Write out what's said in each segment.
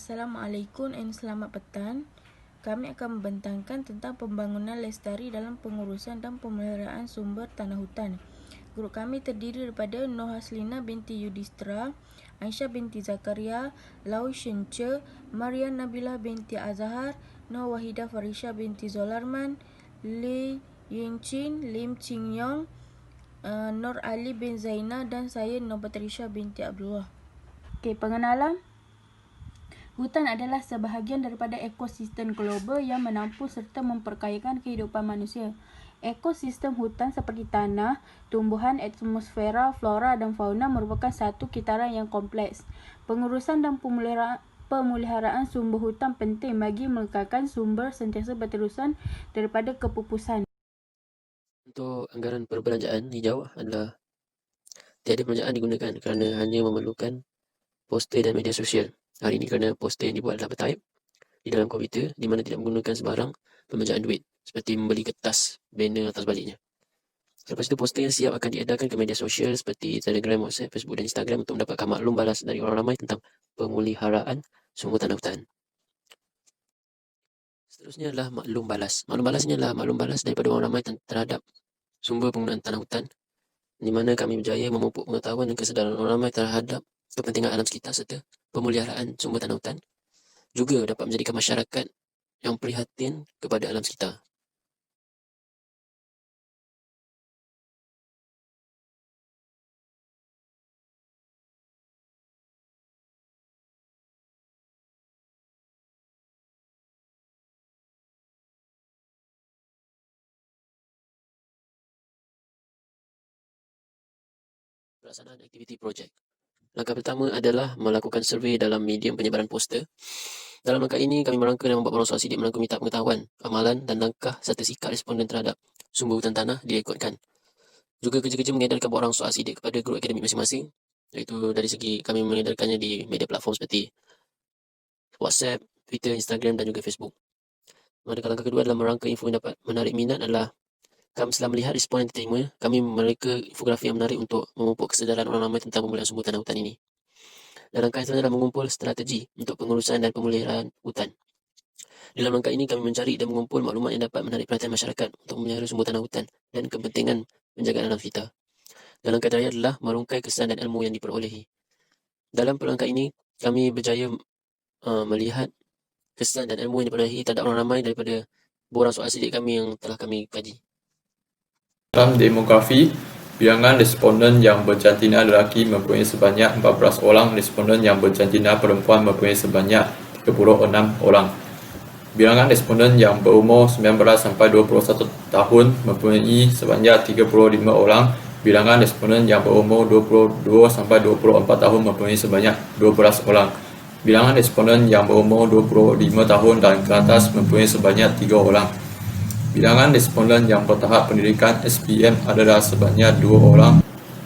Assalamualaikum dan selamat petang. Kami akan membentangkan tentang pembangunan lestari dalam pengurusan dan pemeliharaan sumber tanah hutan. Grup kami terdiri daripada Nur Haslina binti Yudhistira, Aisyah binti Zakaria, Lau Shenche, Maria Nabilah binti Azhar, Nur Wahidah Farisha binti Zolarman, Li Yinchin, Lim Ching Yong, Nur Ali bin Zaina dan saya Nur Batrisha binti Abdullah. Pengenalan. Hutan adalah sebahagian daripada ekosistem global yang menampung serta memperkayakan kehidupan manusia. Ekosistem hutan seperti tanah, tumbuhan, atmosfera, flora dan fauna merupakan satu kitaran yang kompleks. Pengurusan dan pemeliharaan sumber hutan penting bagi mengekalkan sumber sentiasa berterusan daripada kepupusan. Untuk anggaran perbelanjaan hijau adalah tiada perbelanjaan digunakan kerana hanya memerlukan poster dan media sosial. Hari ini kerana poster yang dibuat adalah bertype di dalam komputer di mana tidak menggunakan sebarang pembelanjaan duit seperti membeli kertas, banner atas baliknya. Selepas itu poster yang siap akan diedarkan ke media sosial seperti Telegram, WhatsApp, Facebook dan Instagram untuk mendapatkan maklum balas dari orang ramai tentang pemeliharaan sumber tanah hutan. Seterusnya adalah maklum balas. Maklum balas ini adalah maklum balas daripada orang ramai terhadap sumber penggunaan tanah hutan, di mana kami berjaya memupuk pengetahuan dan kesedaran orang ramai terhadap kepentingan alam sekitar serta pemeliharaan sumber tanah hutan juga dapat menjadikan masyarakat yang prihatin kepada alam sekitar. Pelaksanaan aktiviti projek. Langkah pertama adalah melakukan survei dalam medium penyebaran poster. Dalam langkah ini, kami merangka dan membuat orang soal sidik merangkum minta pengetahuan, amalan dan langkah serta sikap responden terhadap sumber hutan tanah direkodkan. Juga kerja-kerja mengedarkan orang soal sidik kepada grup akademik masing-masing, iaitu dari segi kami mengedarkannya di media platform seperti WhatsApp, Twitter, Instagram dan juga Facebook. Manakala langkah kedua adalah merangka info yang dapat menarik minat adalah kami setelah melihat respon yang diterima, kami mereka infografi yang menarik untuk memupuk kesedaran orang ramai tentang pemeliharaan sumber tanah hutan ini. Dan langkah selanjutnya adalah mengumpul strategi untuk pengurusan dan pemeliharaan hutan. Dalam langkah ini, kami mencari dan mengumpul maklumat yang dapat menarik perhatian masyarakat untuk memelihara sumber tanah hutan dan kepentingan penjagaan alam sekitar. Dan langkah terakhir adalah merungkai kesan dan ilmu yang diperolehi. Dalam langkah ini, kami berjaya melihat kesan dan ilmu yang diperolehi terhadap orang ramai daripada borang soal sidik kami yang telah kami kaji. Dalam demografi, bilangan responden yang berjantina lelaki mempunyai sebanyak 14 orang, responden yang berjantina perempuan mempunyai sebanyak 36 orang. Bilangan responden yang berumur 19 sampai 21 tahun mempunyai sebanyak 35 orang. Bilangan responden yang berumur 22 sampai 24 tahun mempunyai sebanyak 12 orang. Bilangan responden yang berumur 25 tahun dan ke atas mempunyai sebanyak 3 orang. Bilangan responden yang bertahap pendidikan SPM adalah sebanyak 2 orang.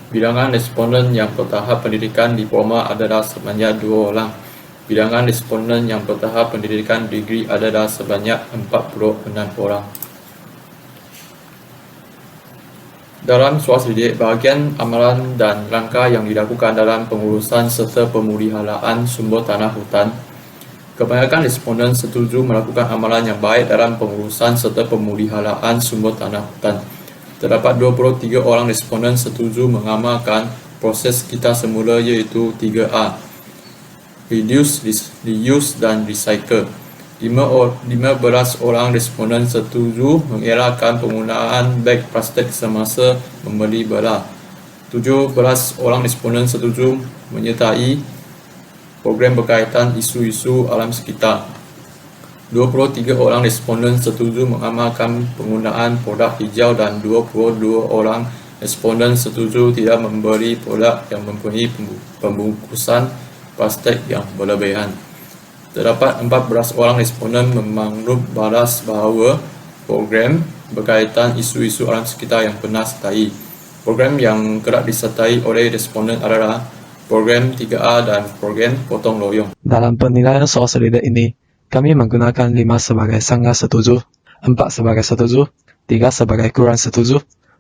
Bilangan responden yang bertahap pendidikan diploma adalah sebanyak 2 orang. Bilangan responden yang bertahap pendidikan degree adalah sebanyak 46 orang. Dalam soal sidik, bahagian amalan dan langkah yang dilakukan dalam pengurusan serta pemeliharaan sumber tanah hutan. Kebanyakan responden setuju melakukan amalan yang baik dalam pengurusan serta pemeliharaan sumber tanah hutan. Terdapat 23 orang responden setuju mengamalkan proses kita semula iaitu 3A. Reduce, reuse dan recycle. 15 orang responden setuju mengelakkan penggunaan beg plastik semasa membeli belah. 17 orang responden setuju menyertai program berkaitan isu-isu alam sekitar. 23 orang responden setuju mengamalkan penggunaan produk hijau dan 22 orang responden setuju tidak membeli produk yang mempunyai pembungkusan plastik yang berlebihan. Terdapat 14 orang responden memanggul balas bahawa program berkaitan isu-isu alam sekitar yang pernah sertai. Program yang kerap disertai oleh responden adalah program 3A dan program potong royong. Dalam penilaian soal selidik ini, kami menggunakan 5 sebagai sangat setuju, 4 sebagai setuju, 3 sebagai kurang setuju,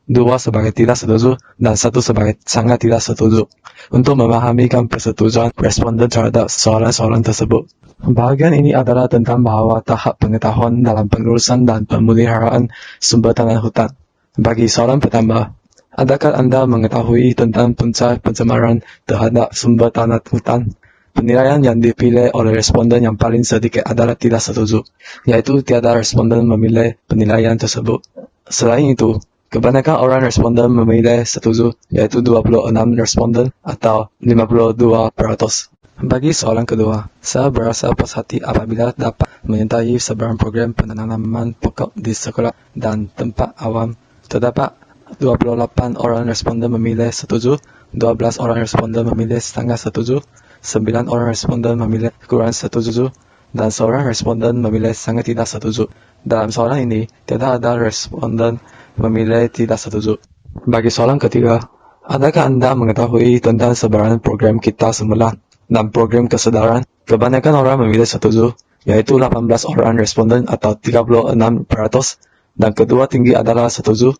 2 sebagai tidak setuju, dan 1 sebagai sangat tidak setuju. Untuk memahamikan persetujuan responden terhadap soalan-soalan tersebut. Bahagian ini adalah tentang bahwa tahap pengetahuan dalam pengurusan dan pemeliharaan sumber tanah hutan. Bagi soalan pertama, adakah Anda mengetahui tentang punca pencemaran terhadap sumber tanah hutan? Penilaian yang dipilih oleh responden yang paling sedikit adalah tidak setuju, yaitu tiada responden memilih penilaian tersebut. Selain itu, kebanyakan orang responden memilih setuju, yaitu 26 responden atau 52%. Bagi soalan kedua, saya berasa puas hati apabila dapat menyertai sebarang program penanaman pokok di sekolah dan tempat awam. Terdapat 28 orang responden memilih setuju, 12 orang responden memilih setengah setuju, 9 orang responden memilih kurang setuju, dan seorang responden memilih sangat tidak setuju. Dalam soalan ini, tidak ada responden memilih tidak setuju. Bagi soalan ketiga, adakah Anda mengetahui tentang sebarang program kita semula dan program kesedaran? Kebanyakan orang memilih setuju, yaitu 18 orang responden atau 36%, dan kedua tinggi adalah setuju,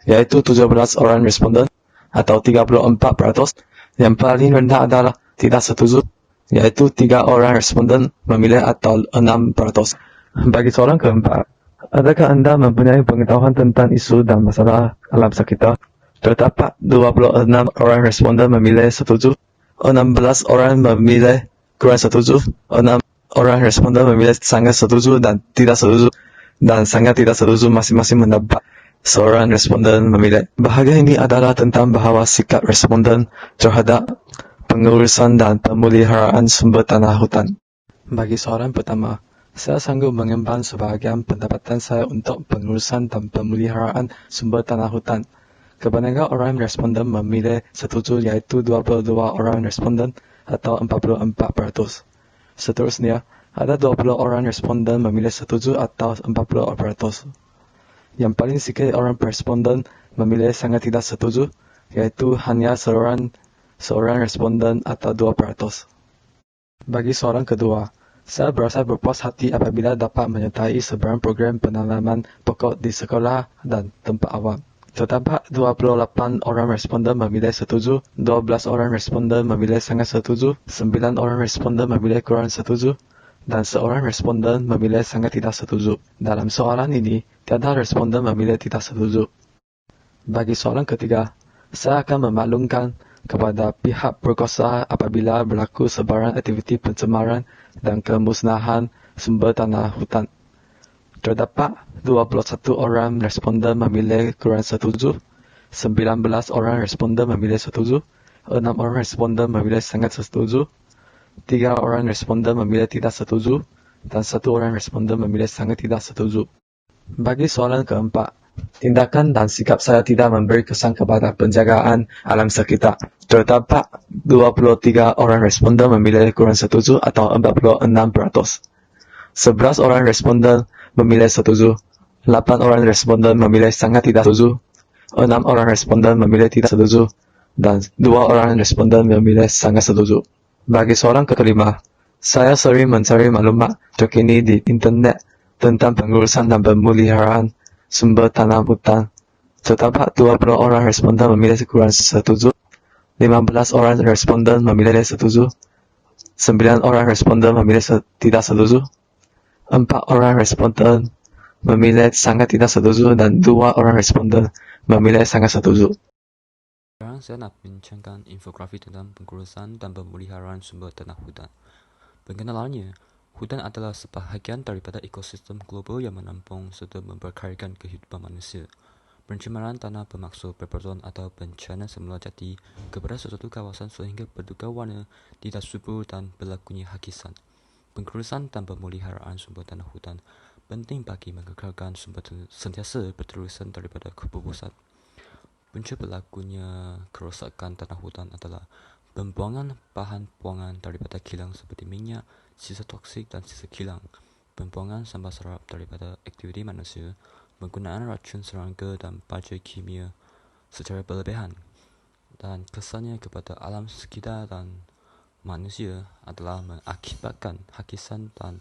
yaitu 17 orang responden atau 34%. Yang paling rendah adalah tidak setuju, yaitu 3 orang responden memilih atau 6%. Bagi soalan keempat, adakah Anda mempunyai pengetahuan tentang isu dan masalah alam sekitar? Terdapat 26 orang responden memilih setuju, 16 orang memilih kurang setuju, 6 orang responden memilih sangat setuju dan tidak setuju, dan sangat tidak setuju masing-masing mendapat seorang responden memilih. Bahagian ini adalah tentang bahwa sikap responden terhadap pengurusan dan pemeliharaan sumber tanah hutan. Bagi soalan pertama, saya sanggup mengembang sebahagian pendapatan saya untuk pengurusan dan pemeliharaan sumber tanah hutan. Kebanyakan orang responden memilih setuju, yaitu 22 orang responden atau 44%. Seterusnya, ada 20 orang responden memilih setuju atau 40%. Yang paling sedikit orang responden memilih sangat tidak setuju, yaitu hanya seorang responden atau 2%. Bagi soalan kedua, saya berasa berpuas hati apabila dapat menyertai sebarang program penanaman pokok di sekolah dan tempat awam. Terdapat 28 orang responden memilih setuju, 12 orang responden memilih sangat setuju, 9 orang responden memilih kurang setuju, dan seorang responden memilih sangat tidak setuju. Dalam soalan ini, tiada responden memilih tidak setuju. Bagi soalan ketiga, saya akan memaklumkan kepada pihak berkuasa apabila berlaku sebarang aktiviti pencemaran dan kemusnahan sumber tanah hutan. Terdapat 21 orang responden memilih kurang setuju, 19 orang responden memilih setuju, 6 orang responden memilih sangat setuju, 3 orang responden memilih tidak setuju, dan 1 orang responden memilih sangat tidak setuju. Bagi soalan keempat, tindakan dan sikap saya tidak memberi kesan kepada penjagaan alam sekitar. Terdapat 23 orang responden memilih kurang setuju atau 46%. 11 orang responden memilih setuju, 8 orang responden memilih sangat tidak setuju, 6 orang responden memilih tidak setuju, dan 2 orang responden memilih sangat setuju. Bagi soalan kelima, saya sering mencari maklumat terkini di internet tentang pengurusan dan pemeliharaan sumber tanah hutan. Terdapat 20 orang responden memilih kurang setuju, 15 orang responden memilih setuju, 9 orang responden memilih tidak setuju, 4 orang responden memilih sangat tidak setuju, dan 2 orang responden memilih sangat setuju. Sekarang saya nak bincangkan infografi tentang pengurusan dan pemeliharaan sumber tanah hutan. Pengenalannya, hutan adalah sebahagian daripada ekosistem global yang menampung serta memberkayakan kehidupan manusia. Pencemaran tanah bermaksud perbuatan atau bencana semula jadi kepada sesuatu kawasan sehingga bertukar warna, tidak subur dan berlakunya hakisan. Pengurusan dan pemeliharaan sumber tanah hutan penting bagi mengekalkan sumber sentiasa berterusan daripada kebubusan. Punca berlakunya kerosakan tanah hutan adalah pembuangan bahan buangan daripada kilang seperti minyak, sisa toksik dan sisa kilang, pembuangan sampah serap daripada aktiviti manusia, penggunaan racun serangga dan baja kimia secara berlebihan, dan kesannya kepada alam sekitar dan manusia adalah mengakibatkan hakisan dan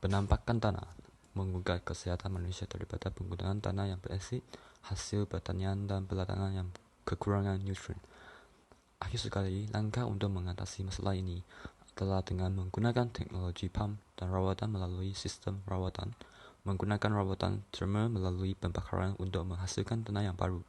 penampakan tanah, menggugat kesihatan manusia daripada penggunaan tanah yang berasid, hasil pertanian dan peladangan yang kekurangan nutrien. Akhir sekali, langkah untuk mengatasi masalah ini adalah dengan menggunakan teknologi pam dan rawatan melalui sistem rawatan, menggunakan rawatan termal melalui pembakaran untuk menghasilkan tanah yang baru,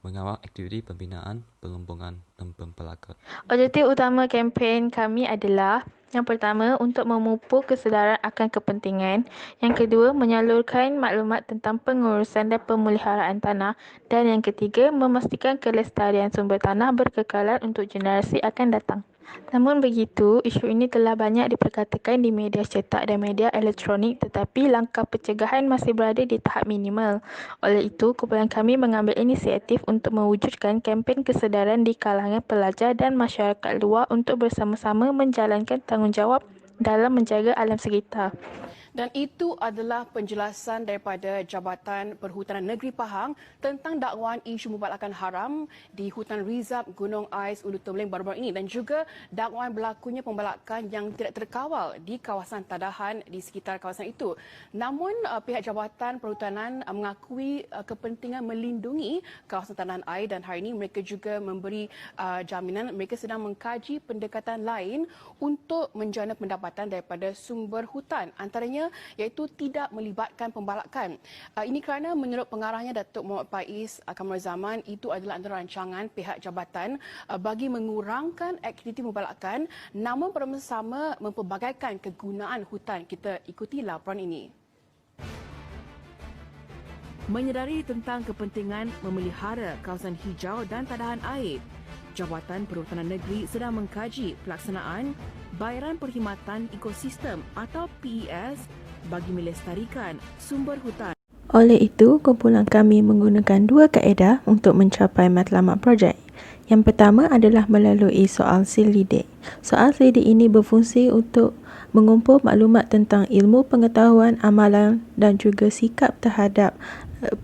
mengawal aktiviti pembinaan, pelumpungan dan pempelakat. Objektif utama kempen kami adalah yang pertama, untuk memupuk kesedaran akan kepentingan. Yang kedua, menyalurkan maklumat tentang pengurusan dan pemeliharaan tanah. Dan yang ketiga, memastikan kelestarian sumber tanah berkekalan untuk generasi akan datang. Namun begitu, isu ini telah banyak diperkatakan di media cetak dan media elektronik, tetapi langkah pencegahan masih berada di tahap minimal. Oleh itu, kumpulan kami mengambil inisiatif untuk mewujudkan kempen kesedaran di kalangan pelajar dan masyarakat luar untuk bersama-sama menjalankan tanggungjawab dalam menjaga alam sekitar. Dan itu adalah penjelasan daripada Jabatan Perhutanan Negeri Pahang tentang dakwaan isu pembalakan haram di Hutan Rizab Gunung Ais Ulu Tembleng baru-baru ini dan juga dakwaan berlakunya pembalakan yang tidak terkawal di kawasan tadahan di sekitar kawasan itu. Namun pihak Jabatan Perhutanan mengakui kepentingan melindungi kawasan tadahan air dan hari ini mereka juga memberi jaminan mereka sedang mengkaji pendekatan lain untuk menjana pendapatan daripada sumber hutan. Antaranya iaitu tidak melibatkan pembalakan. Ini kerana menurut pengarahnya Datuk Muhammad Faiz Kamarul Zaman, itu adalah antara rancangan pihak jabatan bagi mengurangkan aktiviti pembalakan namun bersama mempelbagaikan kegunaan hutan. Kita ikuti laporan ini. Menyedari tentang kepentingan memelihara kawasan hijau dan tadahan air, Jabatan Perhutanan Negeri sedang mengkaji pelaksanaan bayaran perkhidmatan ekosistem atau PES bagi melestarikan sumber hutan. Oleh itu, kumpulan kami menggunakan dua kaedah untuk mencapai matlamat projek. Yang pertama adalah melalui soal selidik. Soal selidik ini berfungsi untuk mengumpul maklumat tentang ilmu pengetahuan, amalan dan juga sikap terhadap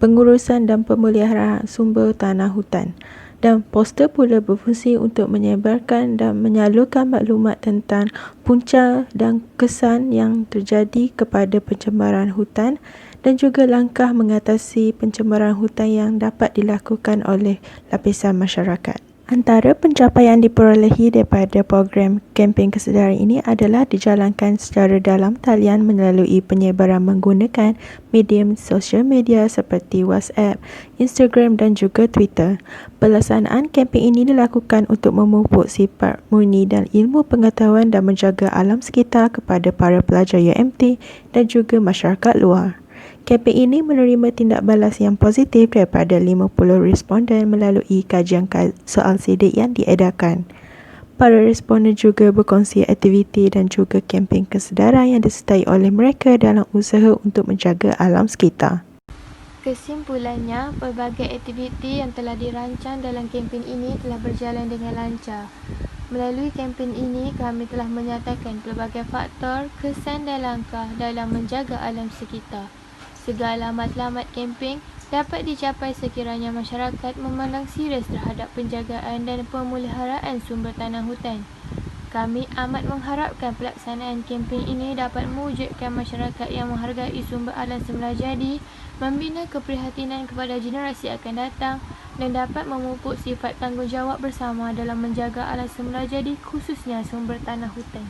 pengurusan dan pemeliharaan sumber tanah hutan. Dan poster pula berfungsi untuk menyebarkan dan menyalurkan maklumat tentang punca dan kesan yang terjadi kepada pencemaran hutan dan juga langkah mengatasi pencemaran hutan yang dapat dilakukan oleh lapisan masyarakat. Antara pencapaian diperolehi daripada program kempen kesedaran ini adalah dijalankan secara dalam talian melalui penyebaran menggunakan medium sosial media seperti WhatsApp, Instagram dan juga Twitter. Pelaksanaan kempen ini dilakukan untuk memupuk sifat murni dan ilmu pengetahuan dan menjaga alam sekitar kepada para pelajar UMT dan juga masyarakat luar. Kempen ini menerima tindak balas yang positif daripada 50 responden melalui kajian soal sidik yang diedarkan. Para responden juga berkongsi aktiviti dan juga kempen kesedaran yang disertai oleh mereka dalam usaha untuk menjaga alam sekitar. Kesimpulannya, pelbagai aktiviti yang telah dirancang dalam kempen ini telah berjalan dengan lancar. Melalui kempen ini, kami telah menyatakan pelbagai faktor, kesan dan langkah dalam menjaga alam sekitar. Segala matlamat kempen dapat dicapai sekiranya masyarakat memandang serius terhadap penjagaan dan pemeliharaan sumber tanah hutan. Kami amat mengharapkan pelaksanaan kempen ini dapat mewujudkan masyarakat yang menghargai sumber alam semula jadi, membina keprihatinan kepada generasi akan datang dan dapat memupuk sifat tanggungjawab bersama dalam menjaga alam semula jadi khususnya sumber tanah hutan.